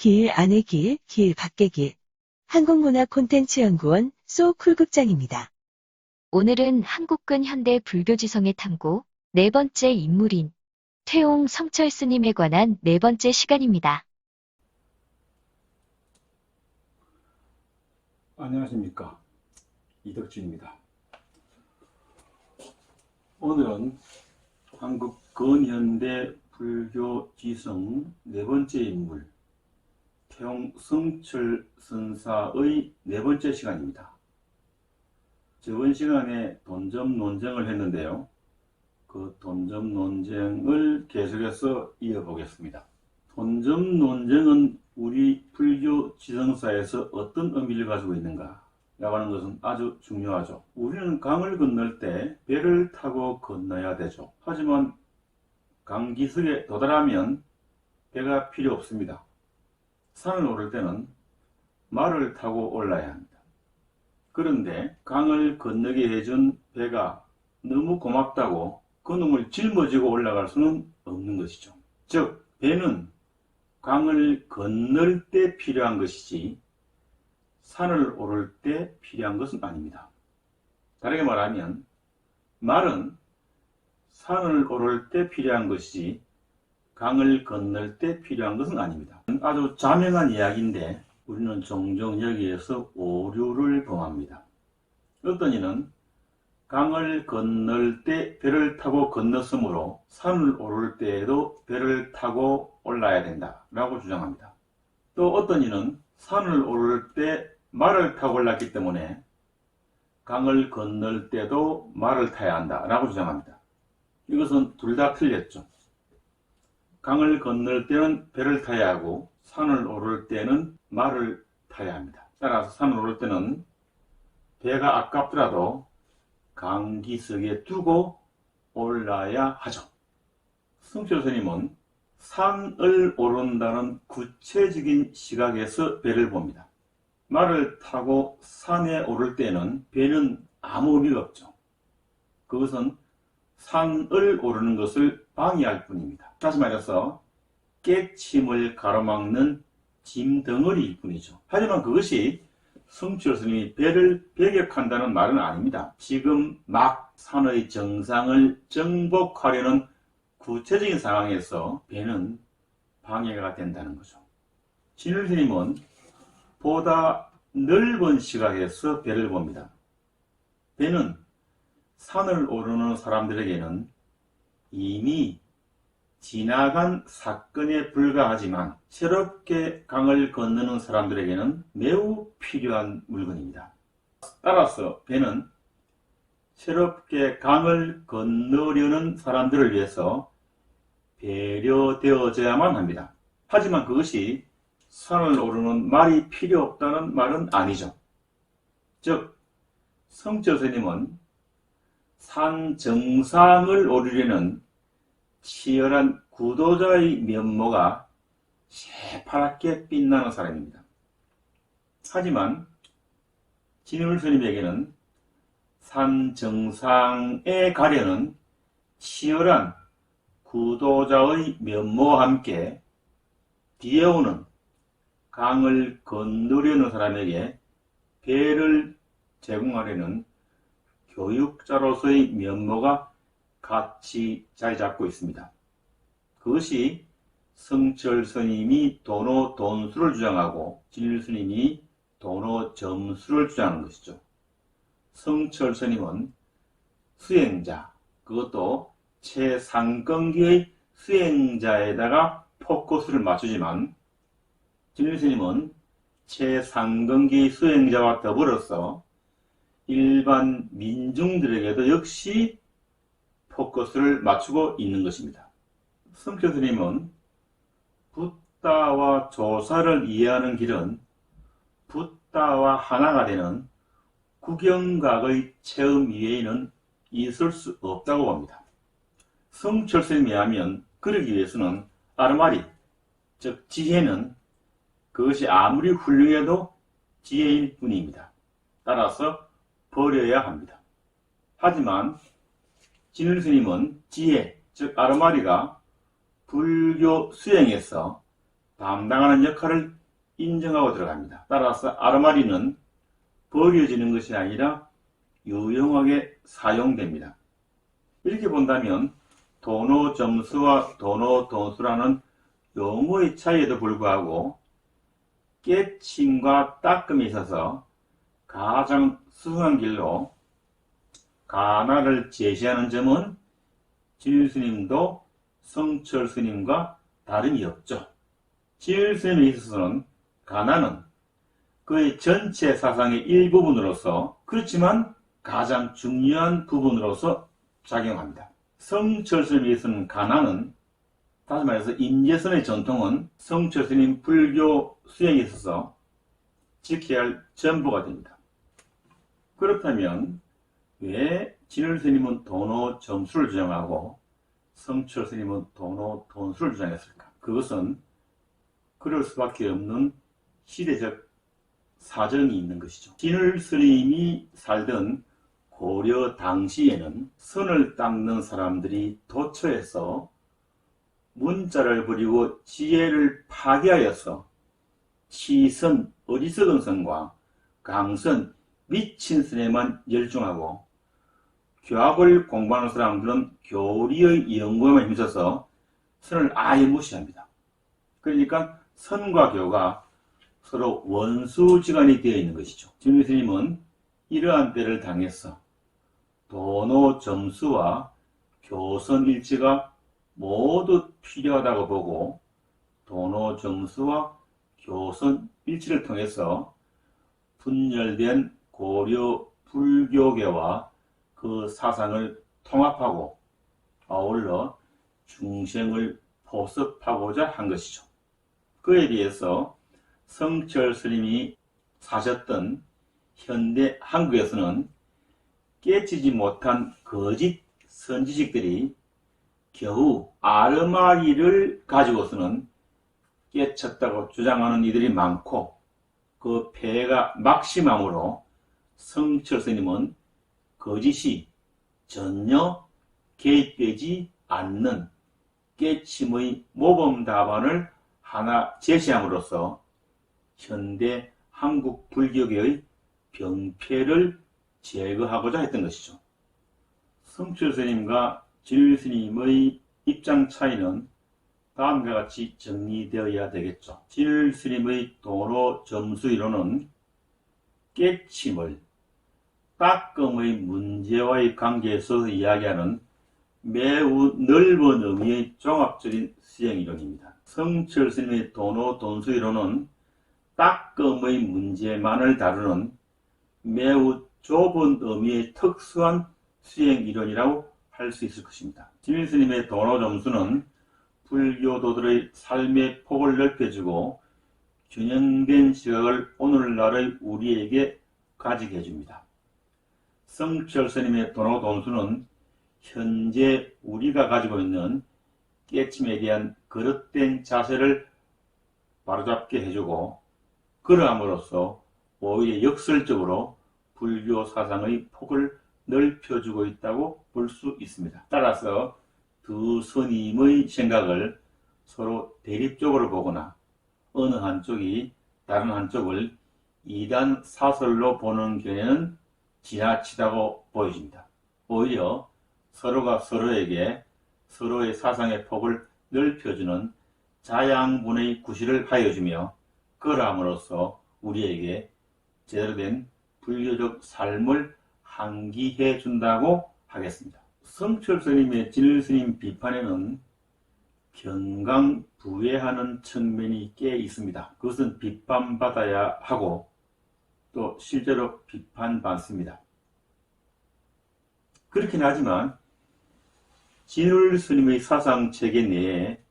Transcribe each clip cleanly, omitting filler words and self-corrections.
길 안의 길, 길 밖의 길. 한국문화콘텐츠연구원 소쿨극장입니다. 오늘은 한국근 현대 불교지성의 탐구 네 번째 인물인 퇴홍 성철 스님에 관한 네 번째 시간입니다. 안녕하십니까, 이덕준입니다. 오늘은 한국 근현대 불교 지성 네 번째 인물 퇴홍 성철 선사의 네 번째 시간입니다. 저번 시간에 돈점 논쟁을 했는데요, 그 돈점 논쟁을 계속해서 이어보겠습니다. 돈점 논쟁은 우리 불교 지성사에서 어떤 의미를 가지고 있는가 라고 하는 것은 아주 중요하죠. 우리는 강을 건널 때 배를 타고 건너야 되죠. 하지만 강기슭에 도달하면 배가 필요 없습니다. 산을 오를 때는 말을 타고 올라야 합니다. 그런데 강을 건너게 해준 배가 너무 고맙다고 그놈을 짊어지고 올라갈 수는 없는 것이죠. 즉, 배는 강을 건널 때 필요한 것이지 산을 오를 때 필요한 것은 아닙니다. 다르게 말하면 말은 산을 오를 때 필요한 것이지 강을 건널 때 필요한 것은 아닙니다. 아주 자명한 이야기인데 우리는 종종 여기에서 오류를 범합니다. 어떤 이는 강을 건널 때 배를 타고 건넜으므로 산을 오를 때에도 배를 타고 올라야 된다 라고 주장합니다. 또 어떤 이는 산을 오를 때 말을 타고 올랐기 때문에 강을 건널 때도 말을 타야 한다 라고 주장합니다. 이것은 둘 다 틀렸죠. 강을 건널 때는 배를 타야 하고 산을 오를 때는 말을 타야 합니다. 따라서 산을 오를 때는 배가 아깝더라도 강기슭에 두고 올라야 하죠. 성철 스님은 산을 오른다는 구체적인 시각에서 배를 봅니다. 말을 타고 산에 오를 때는 배는 아무 의미가 없죠. 그것은 산을 오르는 것을 방해할 뿐입니다. 다시 말해서 깨침을 가로막는 짐덩어리일 뿐이죠. 하지만 그것이 성철 스님이 배를 배격한다는 말은 아닙니다. 지금 막 산의 정상을 정복하려는 구체적인 상황에서 배는 방해가 된다는 거죠. 진울 스님은 보다 넓은 시각에서 배를 봅니다. 배는 산을 오르는 사람들에게는 이미 지나간 사건에 불과하지만 새롭게 강을 건너는 사람들에게는 매우 필요한 물건입니다. 따라서 배는 새롭게 강을 건너려는 사람들을 위해서 배려되어져야만 합니다. 하지만 그것이 산을 오르는 말이 필요 없다는 말은 아니죠. 즉, 성철 스님은 산 정상을 오르려는 치열한 구도자의 면모가 새파랗게 빛나는 사람입니다. 하지만 진울 스님에게는 산 정상에 가려는 치열한 구도자의 면모와 함께 뒤에 오는 강을 건너려는 사람에게 배를 제공하려는 교육자로서의 면모가 같이 자리 잡고 있습니다. 그것이 성철 스님이 도노 돈수를 주장하고 진울 스님이 도노 점수를 주장하는 것이죠. 성철 스님은 수행자, 그것도 최상급기의 수행자에다가 포커스를 맞추지만 진울 스님은 최상급기의 수행자와 더불어서 일반 민중들에게도 역시 포커스를 맞추고 있는 것입니다. 성철 스님은 붓다와 조사를 이해하는 길은 붓다와 하나가 되는 구경각의 체험 이외에는 있을 수 없다고 봅니다. 성철 스님에 의하면 그러기 위해서는 아르마리, 즉 지혜는 그것이 아무리 훌륭해도 지혜일 뿐입니다. 따라서 버려야 합니다. 하지만 진울 스님은 지혜, 즉 아르마리가 불교 수행에서 담당하는 역할을 인정하고 들어갑니다. 따라서 아르마리는 버려지는 것이 아니라 유용하게 사용됩니다. 이렇게 본다면 도노점수와 도노돈수라는 용어의 차이에도 불구하고 깨침과 닦음에 있어서 가장 수상한 길로 가나를 제시하는 점은 진일스님도 성철스님과 다름이 없죠. 진일스님에 있어서는 가나는 그의 전체 사상의 일부분으로서, 그렇지만 가장 중요한 부분으로서 작용합니다. 성철스님에 있어서는 가나는, 다시 말해서 임재선의 전통은 성철스님 불교 수행에 있어서 지켜야 할 전부가 됩니다. 그렇다면 왜 진일스님은 도노점수를 주장하고 성철스님은 도노돈수를 주장했을까? 그것은 그럴 수밖에 없는 시대적 사정이 있는 것이죠. 진일스님이 살던 고려 당시에는 선을 닦는 사람들이 도처에서 문자를 부리고 지혜를 파괴하여서 치선, 어리석은 선과 강선, 미친 선에만 열중하고 교학을 공부하는 사람들은 교리의 연구에만 힘써서 선을 아예 무시합니다. 그러니까 선과 교가 서로 원수지간이 되어 있는 것이죠. 진일스님은 이러한 때를 당해서 도노점수와 교선일치가 모두 필요하다고 보고 도노점수와 교선일치를 통해서 분열된 고려 불교계와 그 사상을 통합하고 아울러 중생을 보습하고자 한 것이죠. 그에 비해서 성철스님이 사셨던 현대 한국에서는 깨치지 못한 거짓 선지식들이 겨우 아르마리를 가지고서는 깨쳤다고 주장하는 이들이 많고, 그 폐해가 막심함으로 성철스님은 거짓이 전혀 개입되지 않는 깨침의 모범 답안을 하나 제시함으로써 현대 한국 불교계의 병폐를 제거하고자 했던 것이죠. 성철스님과 진일스님의 입장 차이는 다음과 같이 정리되어야 되겠죠. 진일스님의 도노점수이론은 깨침을 닦음의 문제와의 관계에서 이야기하는 매우 넓은 의미의 종합적인 수행이론입니다. 성철스님의 도노돈수이론은 닦음의 문제만을 다루는 매우 좁은 의미의 특수한 수행이론이라고 할 수 있을 것입니다. 진일스님의 도노점수는 불교도들의 삶의 폭을 넓혀주고 균형된 시각을 오늘날의 우리에게 가지게 해줍니다. 성철스님의 도노돈수는 현재 우리가 가지고 있는 깨침에 대한 거듭된 자세를 바로잡게 해주고, 그러함으로써 오히려 역설적으로 불교 사상의 폭을 넓혀주고 있다고 볼 수 있습니다. 따라서 두 스님의 생각을 서로 대립적으로 보거나 어느 한쪽이 다른 한쪽을 이단 사설로 보는 견해는 지나치다고 보여집니다. 오히려 서로가 서로에게 서로의 사상의 폭을 넓혀주는 자양분의 구실을 하여주며, 그러함으로써 우리에게 제대로 된 불교적 삶을 항기해 준다고 하겠습니다. 성철스님의 진일스님 비판에는 경강부회하는 측면이 꽤 있습니다. 그것은 비판받아야 하고 또 실제로 비판받습니다. 그렇긴 하지만 진일스님의 사상체계 내에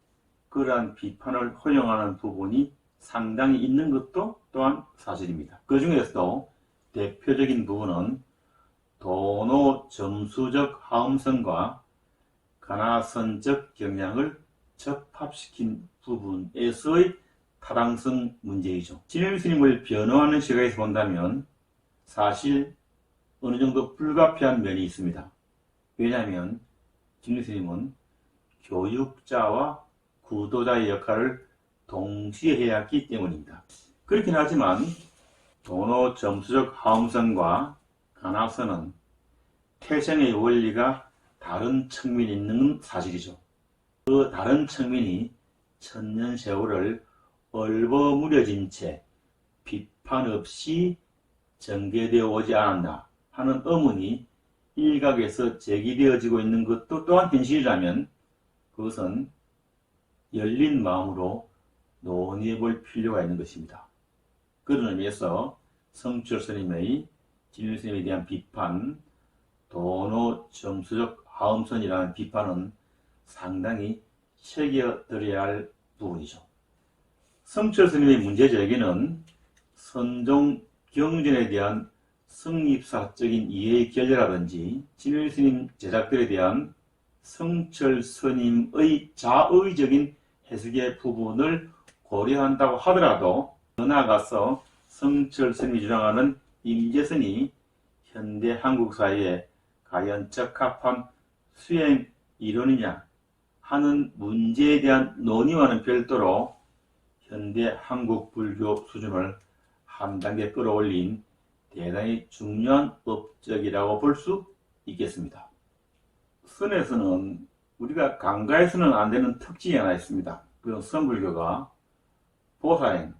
그러한 비판을 허용하는 부분이 상당히 있는 것도 또한 사실입니다. 그 중에서도 대표적인 부분은 도노점수적 하음성과 가나선적 경향을 접합시킨 부분에서의 타당성 문제이죠. 진일스님을 변호하는 시각에서 본다면 사실 어느 정도 불가피한 면이 있습니다. 왜냐하면 진일스님은 교육자와 구도자의 역할을 동시에 해야 했기 때문입니다. 그렇긴 하지만 도노 점수적 하음선과 가나선은 태생의 원리가 다른 측면이 있는 사실이죠. 그 다른 측면이 천년 세월을 얼버무려진 채 비판 없이 전개되어 오지 않았나 하는 의문이 일각에서 제기되어지고 있는 것도 또한 현실이라면 그것은 열린 마음으로 논의해 볼 필요가 있는 것입니다. 그런 의미에서 성철 스님의 진일 스님에 대한 비판, 도노 점수적 하음선이라는 비판은 상당히 새겨들어야 할 부분이죠. 성철 스님의 문제제기는 선종 경전에 대한 성립사적인 이해의 결례라든지 진일 스님 제작들에 대한 성철 스님의 자의적인 해석의 부분을 고려한다고 하더라도 더 나아가서 성철 스님이 주장하는 임재선이 현대 한국 사회에 과연 적합한 수행 이론이냐 하는 문제에 대한 논의와는 별도로 현대 한국 불교 수준을 한 단계 끌어올린 대단히 중요한 업적이라고 볼 수 있겠습니다. 선에서는 우리가 간과해서는 안 되는 특징이 하나 있습니다. 그건 선불교가 보살행,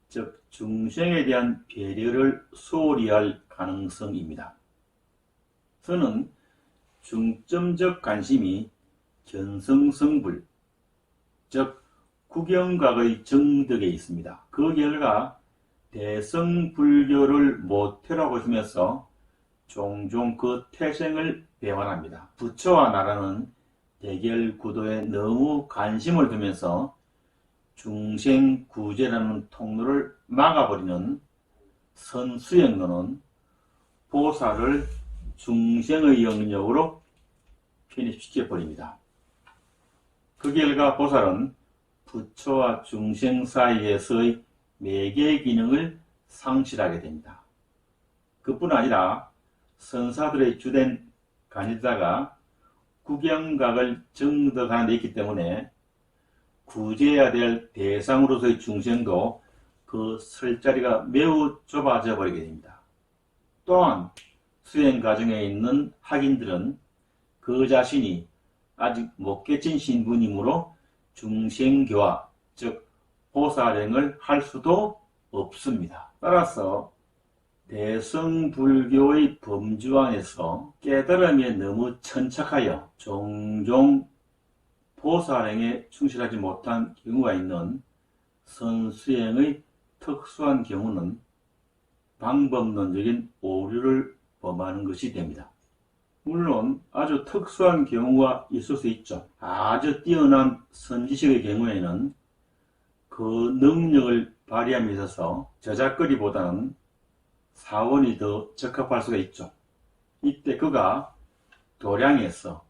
즉 중생에 대한 배려를 소홀히 할 가능성입니다. 선은 중점적 관심이 견성성불, 즉 구경각의 정덕에 있습니다. 그 결과 대성불교를 모태라고 있으면서 종종 그 태생을 배반합니다. 부처와 나라는 대결 구도에 너무 관심을 두면서 중생 구제라는 통로를 막아버리는 선수행론은 보살을 중생의 영역으로 편입시켜버립니다. 그 결과 보살은 부처와 중생 사이에서의 매개 기능을 상실하게 됩니다. 그뿐 아니라 선사들의 주된 간이다가 구경각을 정덕하는 데 있기 때문에 구제해야 될 대상으로서의 중생도 그 설 자리가 매우 좁아져 버리게 됩니다. 또한 수행 과정에 있는 학인들은 그 자신이 아직 못 깨친 신분이므로 중생교화, 즉 보살행을 할 수도 없습니다. 따라서 대성불교의 범주 안에서 깨달음에 너무 천착하여 종종 보살행에 충실하지 못한 경우가 있는 선수행의 특수한 경우는 방법론적인 오류를 범하는 것이 됩니다. 물론 아주 특수한 경우가 있을 수 있죠. 아주 뛰어난 선지식의 경우에는 그 능력을 발휘함에 있어서 저작거리보다는 사원이 더 적합할 수가 있죠. 이때 그가 도량에서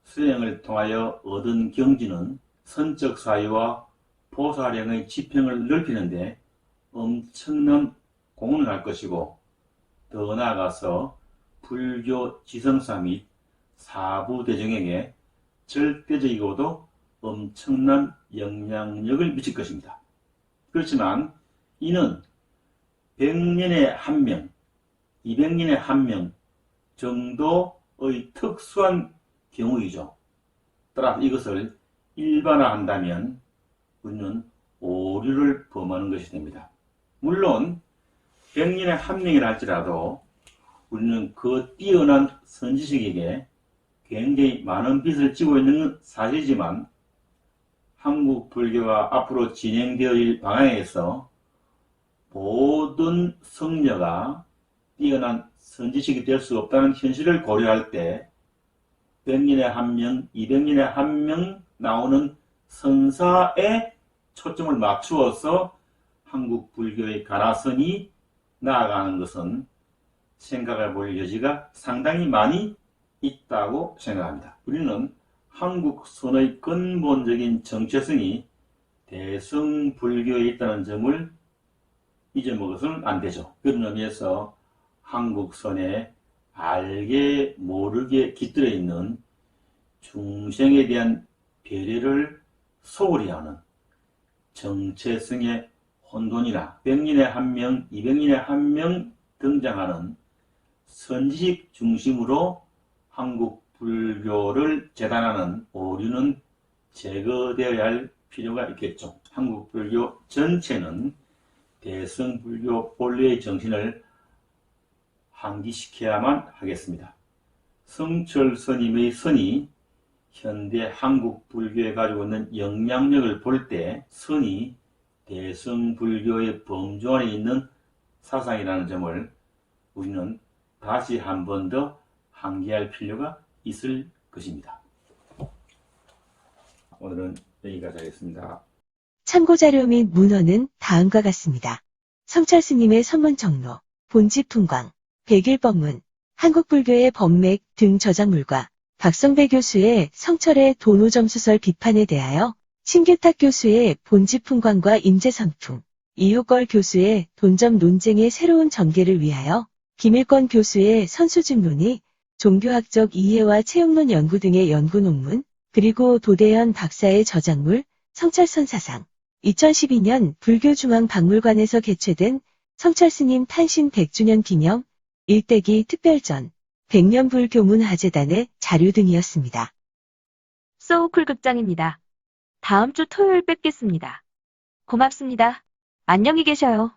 수행을 통하여 얻은 경지는 선적 사유와 보살행의 지평을 넓히는데 엄청난 공헌을 할 것이고, 더 나아가서 불교 지성사 및 사부 대중에게 절대적이고도 엄청난 영향력을 미칠 것입니다. 그렇지만 이는 100년에 1명, 200년에 1명 정도의 특수한 경우이죠. 따라서 이것을 일반화한다면 우리는 오류를 범하는 것이 됩니다. 물론 100년에 1명이라 할지라도 우리는 그 뛰어난 선지식에게 굉장히 많은 빚을 지고 있는 사실이지만 한국 불교가 앞으로 진행되어질 방향에서 모든 성녀가 뛰어난 선지식이 될 수 없다는 현실을 고려할 때 100년에 1명, 200년에 1명 나오는 선사에 초점을 맞추어서 한국 불교의 가나선이 나아가는 것은 생각해 볼 여지가 상당히 많이 있다고 생각합니다. 우리는 한국선의 근본적인 정체성이 대성불교에 있다는 점을 잊어먹어서는 안 되죠. 그런 의미에서 한국선에 알게 모르게 깃들어 있는 중생에 대한 배려를 소홀히 하는 정체성의 혼돈이나 100년에 한 명, 200년에 한 명 등장하는 선지식 중심으로 한국 불교를 재단하는 오류는 제거되어야 할 필요가 있겠죠. 한국 불교 전체는 대승불교 본래의 정신을 환기시켜야만 하겠습니다. 성철 스님의 선이 현대 한국 불교에 가지고 있는 영향력을 볼 때 선이 대승불교의 범주 안에 있는 사상이라는 점을 우리는 다시 한 번 더 환기할 필요가 있을 것입니다. 오늘은 여기까지 하겠습니다. 참고자료 및 문헌은 다음과 같습니다. 성철 스님의 선문정로, 본지풍광, 백일법문, 한국불교의 법맥 등 저작물과 박성배 교수의 성철의 도노점수설 비판에 대하여 신규탁 교수의 본지풍광과 임재선풍, 이효걸 교수의 돈점 논쟁의 새로운 전개를 위하여 김일권 교수의 선수집론이 종교학적 이해와 체육론 연구 등의 연구 논문, 그리고 도대현 박사의 저작물, 성철선 사상, 2012년 불교중앙박물관에서 개최된 성철스님 탄신 100주년 기념 일대기 특별전, 백년불교문화재단의 자료 등이었습니다. 소우쿨 극장입니다. 다음 주 토요일 뵙겠습니다. 고맙습니다. 안녕히 계셔요.